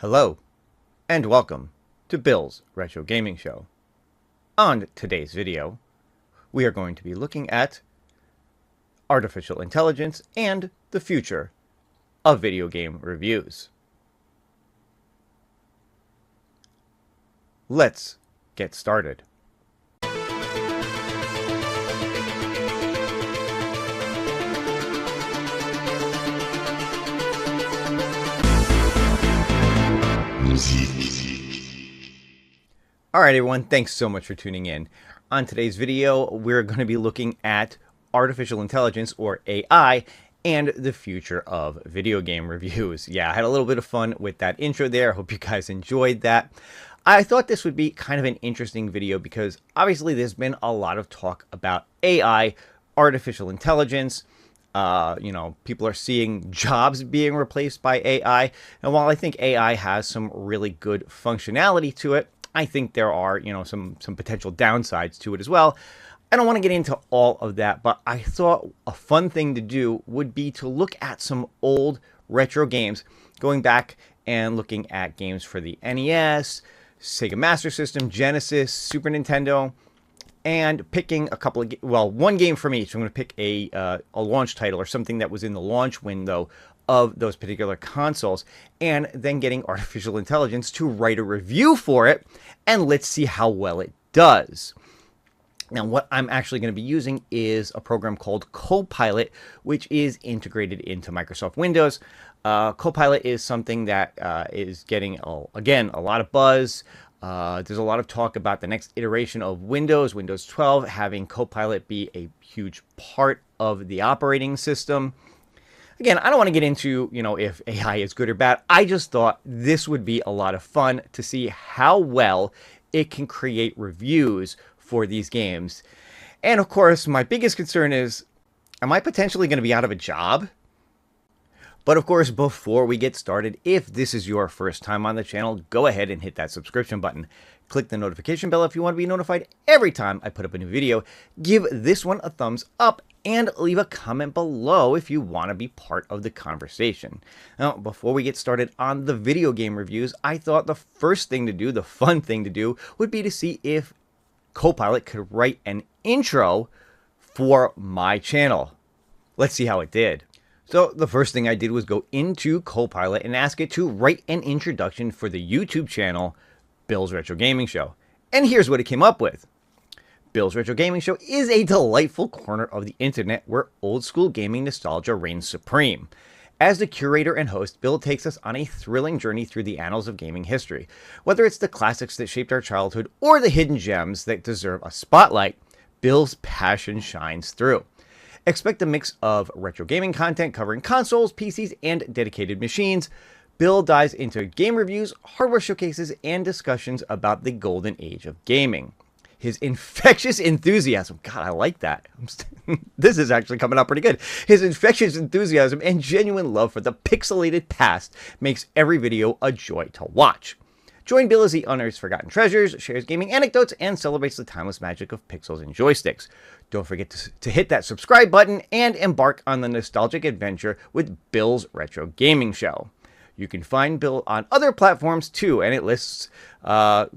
Hello, and welcome to Bill's Retro Gaming Show. On today's video, we are going to be looking at artificial intelligence and the future of video game reviews. Let's get started. Alright everyone, thanks so much for tuning in. On today's video, we're going to be looking at artificial intelligence, or AI, and the future of video game reviews. Yeah, I had a little bit of fun with that intro there. Hope you guys enjoyed that. I thought this would be kind of an interesting video because obviously there's been a lot of talk about AI, artificial intelligence. People are seeing jobs being replaced by AI. And while I think AI has some really good functionality to it, I think there are, some potential downsides to it as well. I don't want to get into all of that, but I thought a fun thing to do would be to look at some old retro games, going back and looking at games for the NES, Sega Master System, Genesis, Super Nintendo, and picking a couple of, one game from each. I'm going to pick a launch title or something that was in the launch window of those particular consoles, and then getting artificial intelligence to write a review for it, and let's see how well it does. Now, what I'm actually going to be using is a program called Copilot, which is integrated into Microsoft Windows. Copilot is something that is getting, again, a lot of buzz. There's a lot of talk about the next iteration of Windows 12, having Copilot be a huge part of the operating system. Again, I don't want to get into, if AI is good or bad. I just thought this would be a lot of fun to see how well it can create reviews for these games. And of course, my biggest concern is, am I potentially going to be out of a job? But of course, before we get started, if this is your first time on the channel, go ahead and hit that subscription button. Click the notification bell if you want to be notified every time I put up a new video. Give this one a thumbs up and leave a comment below if you want to be part of the conversation. Now, before we get started on the video game reviews, I thought the first thing to do, the fun thing to do, would be to see if Copilot could write an intro for my channel. Let's see how it did. So the first thing I did was go into Copilot and ask it to write an introduction for the YouTube channel, Bill's Retro Gaming Show. And here's what it came up with. Bill's Retro Gaming Show is a delightful corner of the internet where old school gaming nostalgia reigns supreme. As the curator and host, Bill takes us on a thrilling journey through the annals of gaming history. Whether it's the classics that shaped our childhood or the hidden gems that deserve a spotlight, Bill's passion shines through. Expect a mix of retro gaming content covering consoles, PCs, and dedicated machines. Bill dives into game reviews, hardware showcases, and discussions about the golden age of gaming. His infectious enthusiasm, God, I like that. This is actually coming out pretty good. His infectious enthusiasm and genuine love for the pixelated past makes every video a joy to watch. Join Bill as he unearths forgotten treasures, shares gaming anecdotes, and celebrates the timeless magic of pixels and joysticks. Don't forget to hit that subscribe button and embark on the nostalgic adventure with Bill's Retro Gaming Show. You can find Bill on other platforms too, and it lists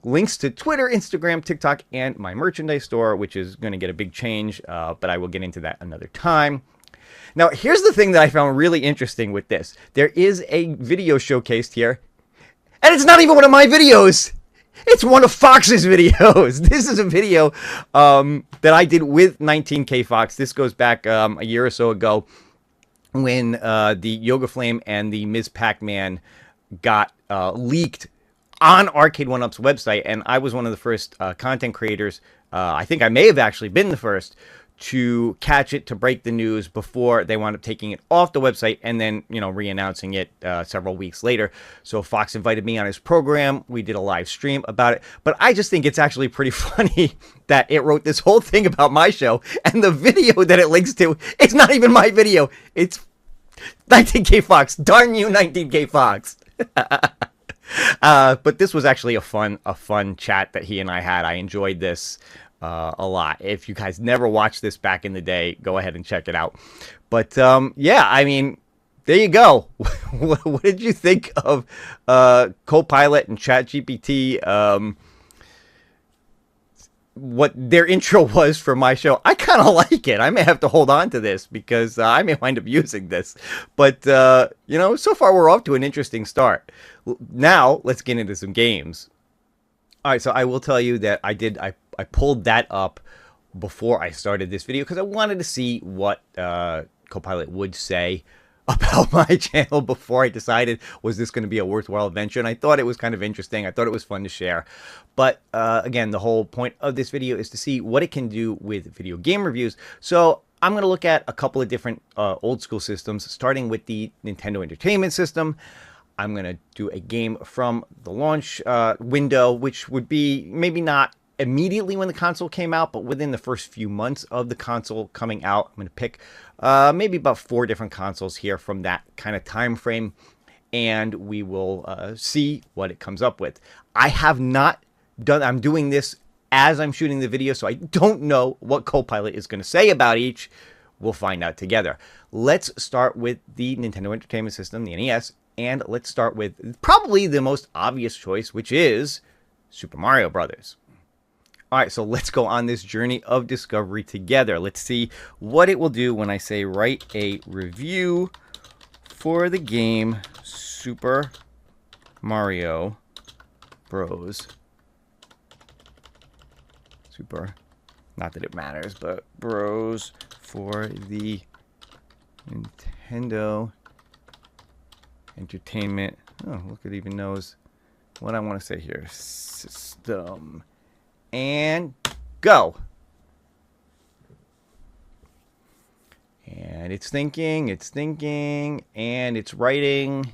links to Twitter, Instagram, TikTok, and my merchandise store, which is going to get a big change, but I will get into that another time. Now, here's the thing that I found really interesting with this. There is a video showcased here, and it's not even one of my videos. It's one of Fox's videos. This is a video that I did with 19K Fox. This goes back a year or so ago, when the Yoga Flame and the Ms. Pac-Man got leaked on Arcade1Up's website, and I was one of the first content creators, I think I may have actually been the first, to catch it, to break the news before they wound up taking it off the website and then, re-announcing it several weeks later. So Fox invited me on his program. We did a live stream about it. But I just think it's actually pretty funny that it wrote this whole thing about my show, and the video that it links to, it's not even my video. It's 19K Fox. Darn you, 19K Fox. But this was actually a fun chat that he and I had. I enjoyed this a lot. If you guys never watched this back in the day, go ahead and check it out. But yeah, I mean, there you go. What did you think of Copilot and ChatGPT? What their intro was for my show. I kind of like it. I may have to hold on to this because I may wind up using this. But, you know, so far we're off to an interesting start. Now, let's get into some games. All right, so I will tell you that I pulled that up before I started this video because I wanted to see what Copilot would say about my channel before I decided was this going to be a worthwhile venture, and I thought it was kind of interesting. I thought it was fun to share. But again, the whole point of this video is to see what it can do with video game reviews. So I'm going to look at a couple of different old school systems, starting with the Nintendo Entertainment System. I'm going to do a game from the launch window, which would be maybe not immediately when the console came out, but within the first few months of the console coming out. I'm going to pick maybe about 4 different consoles here from that kind of time frame, and we will see what it comes up with. I have not done, I'm doing this as I'm shooting the video, so I don't know what Copilot is going to say about each. We'll find out together. Let's start with the Nintendo Entertainment System, the NES, and let's start with probably the most obvious choice, which is Super Mario Brothers. All right, so let's go on this journey of discovery together. Let's see what it will do when I say write a review for the game Super Mario Bros. Super, not that it matters, but Bros for the Nintendo Entertainment. Oh, look, it even knows what I want to say here. System. And go. And it's thinking, and it's writing.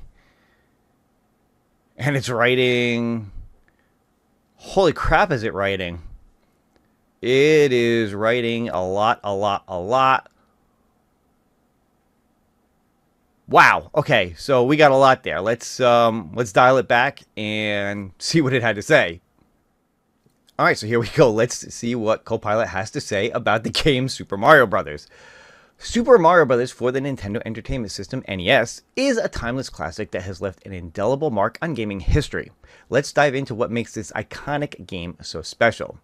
And it's writing. Holy crap, is it writing? It is writing a lot. Wow. Okay, so we got a lot there. Let's dial it back and see what it had to say. All right, so here we go. Let's see what Copilot has to say about the game Super Mario Brothers. Super Mario Brothers for the Nintendo Entertainment System, NES, is a timeless classic that has left an indelible mark on gaming history. Let's dive into what makes this iconic game so special.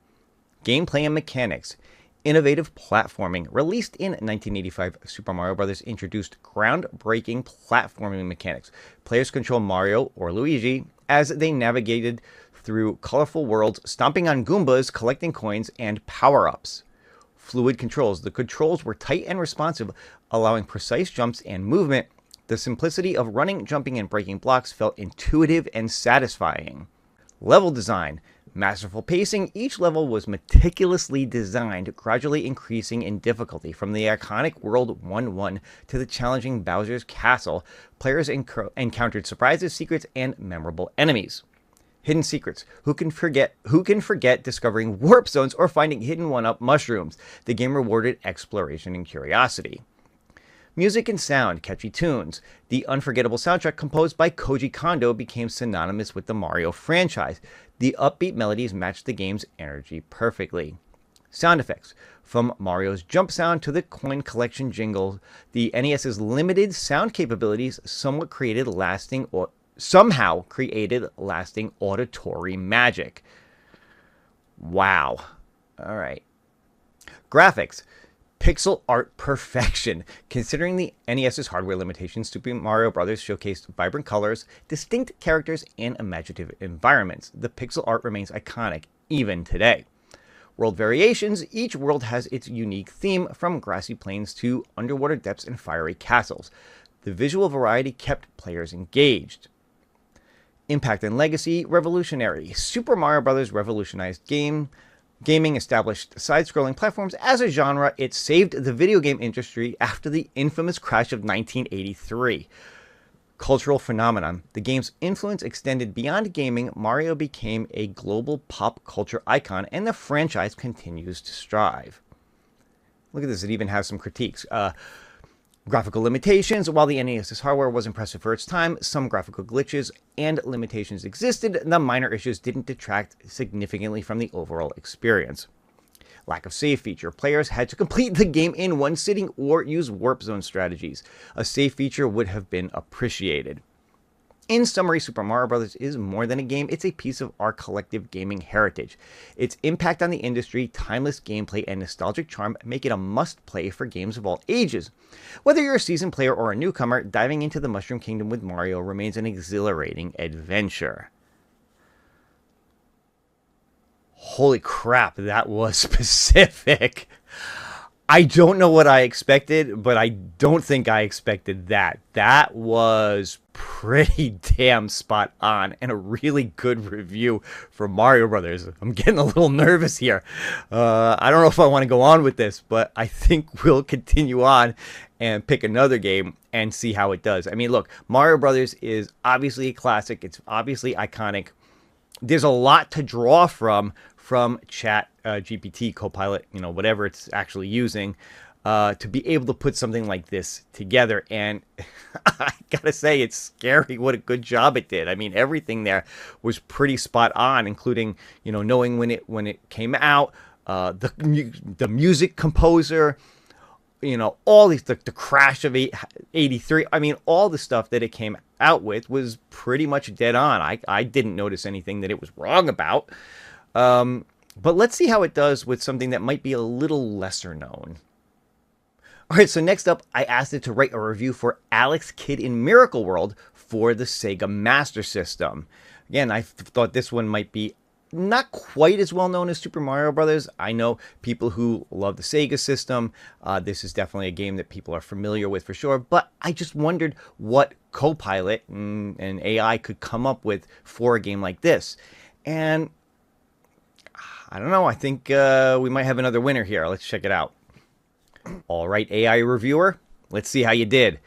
Gameplay and mechanics. Innovative platforming. Released in 1985, Super Mario Bros. Introduced groundbreaking platforming mechanics. Players control Mario or Luigi as they navigated through colorful worlds, stomping on Goombas, collecting coins, and power-ups. Fluid controls. The controls were tight and responsive, allowing precise jumps and movement. The simplicity of running, jumping, and breaking blocks felt intuitive and satisfying. Level design. Masterful pacing. Each level was meticulously designed, gradually increasing in difficulty. From the iconic World 1-1 to the challenging Bowser's Castle, players encountered surprises, secrets, and memorable enemies. Hidden secrets. Who can forget discovering warp zones or finding hidden one-up mushrooms? The game rewarded exploration and curiosity. Music and sound. Catchy tunes. The unforgettable soundtrack composed by Koji Kondo became synonymous with the Mario franchise. The upbeat melodies matched the game's energy perfectly. Sound effects. From Mario's jump sound to the coin collection jingle, the NES's limited sound capabilities somehow created lasting auditory magic. Wow. All right. Graphics. Pixel art perfection. Considering the NES's hardware limitations, Super Mario Bros. Showcased vibrant colors, distinct characters, and imaginative environments. The pixel art remains iconic even today. World variations. Each world has its unique theme, from grassy plains to underwater depths and fiery castles. The visual variety kept players engaged. Impact and legacy. Revolutionary. Super Mario Bros. Revolutionized gaming, established side-scrolling platforms as a genre. It saved the video game industry after the infamous crash of 1983. Cultural phenomenon. The game's influence extended beyond gaming. Mario became a global pop culture icon, and the franchise continues to strive. Look at this. It even has some critiques. Graphical limitations. While the NES's hardware was impressive for its time, some graphical glitches and limitations existed. The minor issues didn't detract significantly from the overall experience. Lack of save feature. Players had to complete the game in one sitting or use warp zone strategies. A save feature would have been appreciated. In summary, Super Mario Bros. Is more than a game, it's a piece of our collective gaming heritage. Its impact on the industry, timeless gameplay, and nostalgic charm make it a must-play for games of all ages. Whether you're a seasoned player or a newcomer, diving into the Mushroom Kingdom with Mario remains an exhilarating adventure. Holy crap, that was specific. I don't know what I expected, but I don't think I expected that. That was pretty damn spot on and a really good review for Mario Brothers. I'm getting a little nervous here. I don't know if I want to go on with this, but I think we'll continue on and pick another game and see how it does. I mean, look, Mario Brothers is obviously a classic. It's obviously iconic. There's a lot to draw from Chat GPT, Copilot, whatever it's actually using, to be able to put something like this together. And I gotta say, it's scary what a good job it did. I mean, everything there was pretty spot on, including knowing when it came out, the music composer, all these, the crash of 83. I mean, all the stuff that it came out with was pretty much dead on. I didn't notice anything that it was wrong about. But let's see how it does with something that might be a little lesser known. All right, so next up, I asked it to write a review for Alex Kidd in Miracle World for the Sega Master System. Again, I thought this one might be not quite as well known as Super Mario Brothers. I know people who love the Sega system. This is definitely a game that people are familiar with for sure. But I just wondered what Copilot and AI could come up with for a game like this. And I don't know. I think we might have another winner here. Let's check it out. All right, AI reviewer, let's see how you did.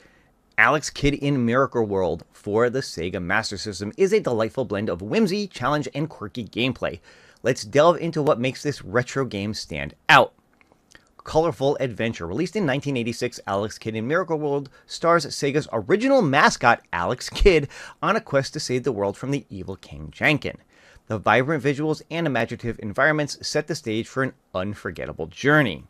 Alex Kidd in Miracle World for the Sega Master System is a delightful blend of whimsy, challenge, and quirky gameplay. Let's delve into what makes this retro game stand out. Colorful adventure. Released in 1986, Alex Kidd in Miracle World stars Sega's original mascot, Alex Kidd, on a quest to save the world from the evil King Janken. The vibrant visuals and imaginative environments set the stage for an unforgettable journey.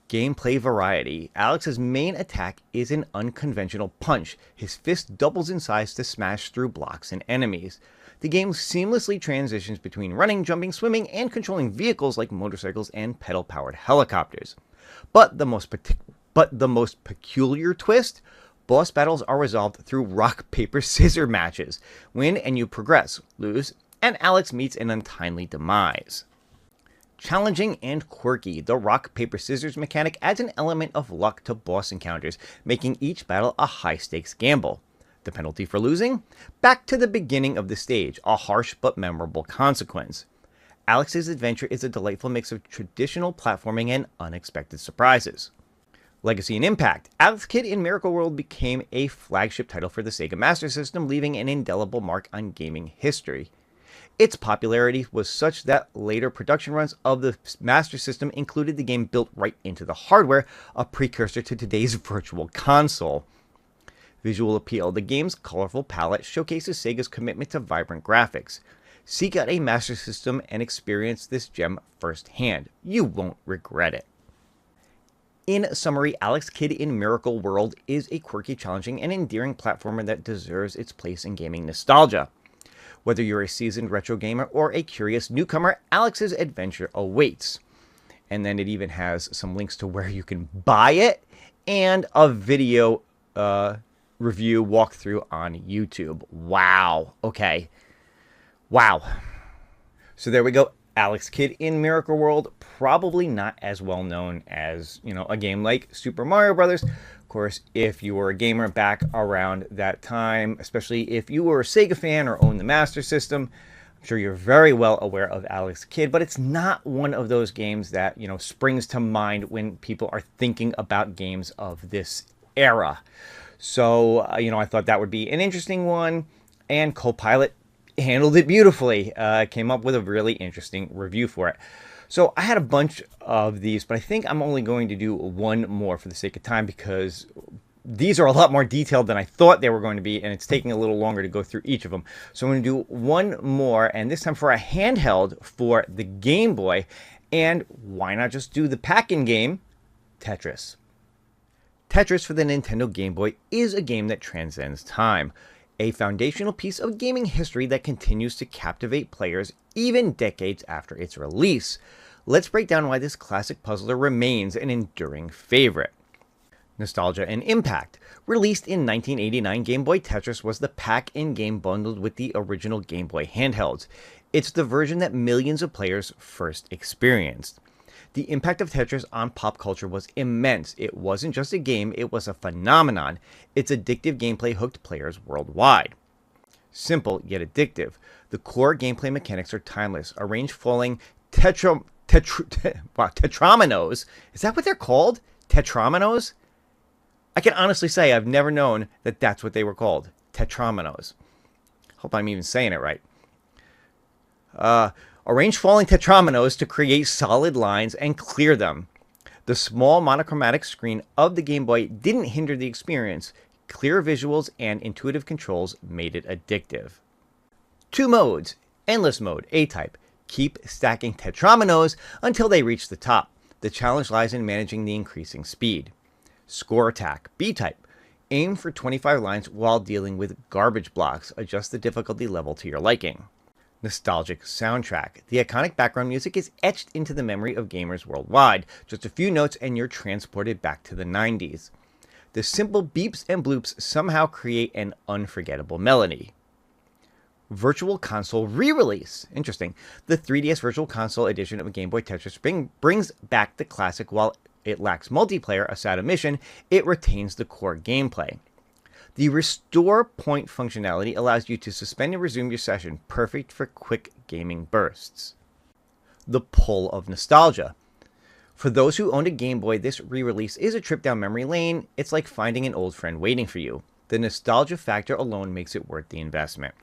Gameplay variety. Alex's main attack is an unconventional punch. His fist doubles in size to smash through blocks and enemies. The game seamlessly transitions between running, jumping, swimming, and controlling vehicles like motorcycles and pedal-powered helicopters. But the most peculiar twist? Boss battles are resolved through rock, paper, scissors matches. Win and you progress. Lose, and Alex meets an untimely demise. Challenging and quirky, the rock, paper, scissors mechanic adds an element of luck to boss encounters, making each battle a high-stakes gamble. The penalty for losing? Back to the beginning of the stage, a harsh but memorable consequence. Alex's adventure is a delightful mix of traditional platforming and unexpected surprises. Legacy and impact. Alex Kidd in Miracle World became a flagship title for the Sega Master System, leaving an indelible mark on gaming history. Its popularity was such that later production runs of the Master System included the game built right into the hardware, a precursor to today's virtual console. Visual appeal. The game's colorful palette showcases Sega's commitment to vibrant graphics. Seek out a Master System and experience this gem firsthand. You won't regret it. In summary, Alex Kidd in Miracle World is a quirky, challenging, and endearing platformer that deserves its place in gaming nostalgia. Whether you're a seasoned retro gamer or a curious newcomer, Alex's adventure awaits. And then it even has some links to where you can buy it and a video review walkthrough on YouTube. Wow. Okay. Wow. So there we go. Alex Kidd in Miracle World, probably not as well known as, a game like Super Mario Brothers. Of course, if you were a gamer back around that time, especially if you were a Sega fan or owned the Master System, I'm sure you're very well aware of Alex Kidd, but it's not one of those games that, springs to mind when people are thinking about games of this era. So, I thought that would be an interesting one, and Copilot handled it beautifully. Came up with a really interesting review for it. So I had a bunch of these, but I think I'm only going to do one more for the sake of time because these are a lot more detailed than I thought they were going to be, and it's taking a little longer to go through each of them. So I'm going to do one more, and this time for a handheld for the Game Boy. And why not just do the pack-in game, Tetris? Tetris for the Nintendo Game Boy is a game that transcends time, a foundational piece of gaming history that continues to captivate players even decades after its release. Let's break down why this classic puzzler remains an enduring favorite. Nostalgia and impact. Released in 1989, Game Boy Tetris was the pack-in game bundled with the original Game Boy handhelds. It's the version that millions of players first experienced. The impact of Tetris on pop culture was immense. It wasn't just a game, it was a phenomenon. Its addictive gameplay hooked players worldwide. Simple yet addictive. The core gameplay mechanics are timeless. Arrange falling tetrominoes. Is that what they're called? Tetrominoes? I can honestly say I've never known that that's what they were called. Tetrominoes. Hope I'm even saying it right. Arrange falling tetrominoes to create solid lines and clear them. The small monochromatic screen of the Game Boy didn't hinder the experience. Clear visuals and intuitive controls made it addictive. 2 modes. Endless mode, A-type. Keep stacking tetrominoes until they reach the top. The challenge lies in managing the increasing speed. Score attack, B-type. Aim for 25 lines while dealing with garbage blocks. Adjust the difficulty level to your liking. Nostalgic soundtrack. The iconic background music is etched into the memory of gamers worldwide. Just a few notes and you're transported back to the 90s. The simple beeps and bloops somehow create an unforgettable melody. Virtual Console re-release. Interesting. The 3DS Virtual Console edition of Game Boy Tetris brings back the classic. While it lacks multiplayer, aside a mission, it retains the core gameplay. The restore point functionality allows you to suspend and resume your session, perfect for quick gaming bursts. The pull of nostalgia. For those who owned a Game Boy, this re-release is a trip down memory lane. It's like finding an old friend waiting for you. The nostalgia factor alone makes it worth the investment.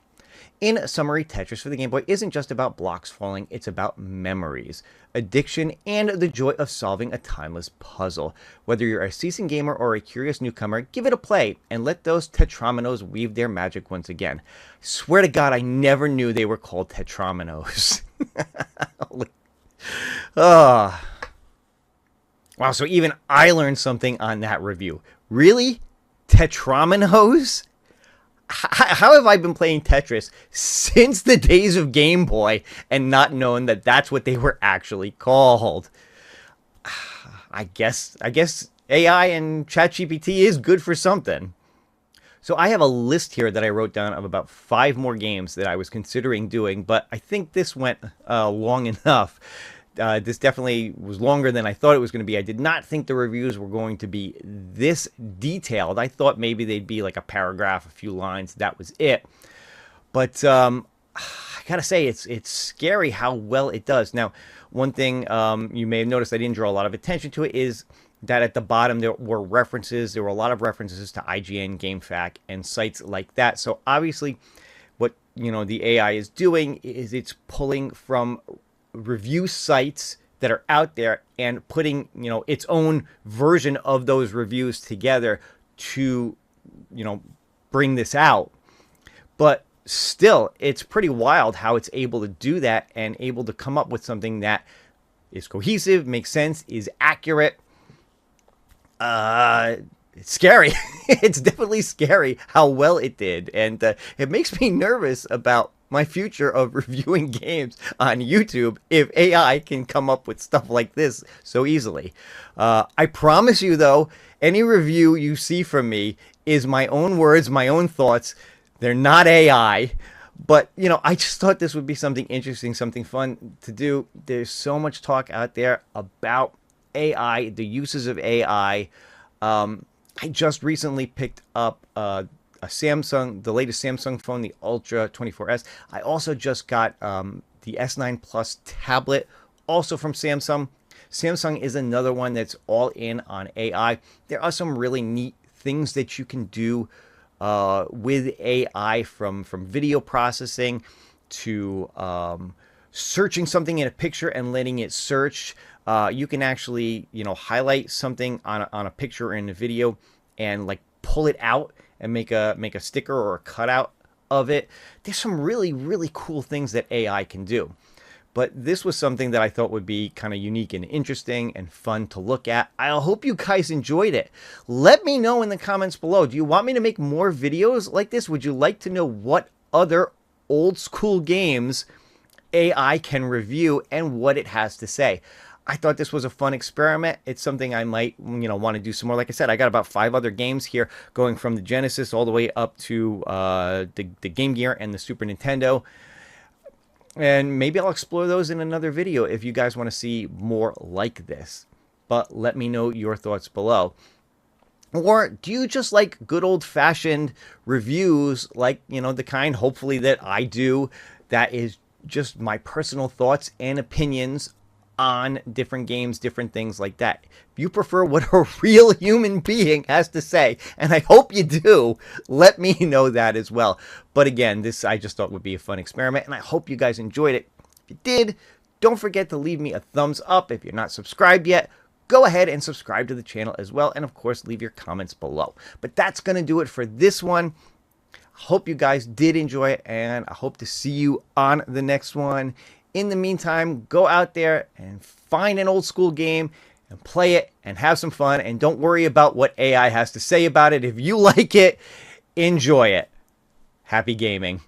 In summary, Tetris for the Game Boy isn't just about blocks falling, it's about memories, addiction, and the joy of solving a timeless puzzle. Whether you're a seasoned gamer or a curious newcomer, give it a play and let those tetrominoes weave their magic once again. Swear to God, I never knew they were called tetrominoes. Oh. Wow, so even I learned something on that review. Really? Tetrominoes? How have I been playing Tetris since the days of Game Boy and not known that that's what they were actually called? I guess AI and ChatGPT is good for something. So I have a list here that I wrote down of about 5 more games that I was considering doing, but I think this went long enough. This definitely was longer than I thought it was going to be. I did not think the reviews were going to be this detailed. I thought maybe they'd be like a paragraph, a few lines. That was it. But I gotta say, it's scary how well it does. Now, one thing you may have noticed I didn't draw a lot of attention to it is that at the bottom there were references. There were a lot of references to IGN, GameFAQ, and sites like that. So obviously, what the AI is doing is it's pulling from review sites that are out there and putting its own version of those reviews together to bring this out. But still, it's pretty wild how it's able to do that and able to come up with something that is cohesive, makes sense, is accurate. It's scary. It's definitely scary how well it did, and it makes me nervous about my future of reviewing games on YouTube if AI can come up with stuff like this so easily. I promise you, though, any review you see from me is my own words, my own thoughts. They're not AI. But, I just thought this would be something interesting, something fun to do. There's so much talk out there about AI, the uses of AI. I just recently picked up a Samsung, the latest Samsung phone, the Ultra 24S. I also just got the S9 Plus tablet, also from Samsung. Samsung is another one that's all in on AI. There are some really neat things that you can do with AI, from video processing to searching something in a picture and letting it search. You can actually, highlight something on a picture or in a video and like pull it out and make a sticker or a cutout of it. There's some really, really cool things that AI can do. but this was something that I thought would be kind of unique and interesting and fun to look at. I hope you guys enjoyed it. Let me know in the comments below. Do you want me to make more videos like this? Would you like to know what other old school games AI can review and what it has to say? I thought this was a fun experiment. It's something I might, want to do some more. Like I said, I got about 5 other games here, going from the Genesis all the way up to the Game Gear and the Super Nintendo. And maybe I'll explore those in another video if you guys want to see more like this. But let me know your thoughts below. Or do you just like good old-fashioned reviews, like, the kind, hopefully, that I do, that is just my personal thoughts and opinions on different games, different things like that? If you prefer what a real human being has to say, and I hope you do, let me know that as well. But again, this I just thought would be a fun experiment, and I hope you guys enjoyed it. If you did, don't forget to leave me a thumbs up. If you're not subscribed yet, go ahead and subscribe to the channel as well, and of course, leave your comments below. But that's going to do it for this one. Hope you guys did enjoy it, and I hope to see you on the next one. In the meantime, go out there and find an old school game and play it and have some fun, and don't worry about what AI has to say about it. If you like it, enjoy it. Happy gaming.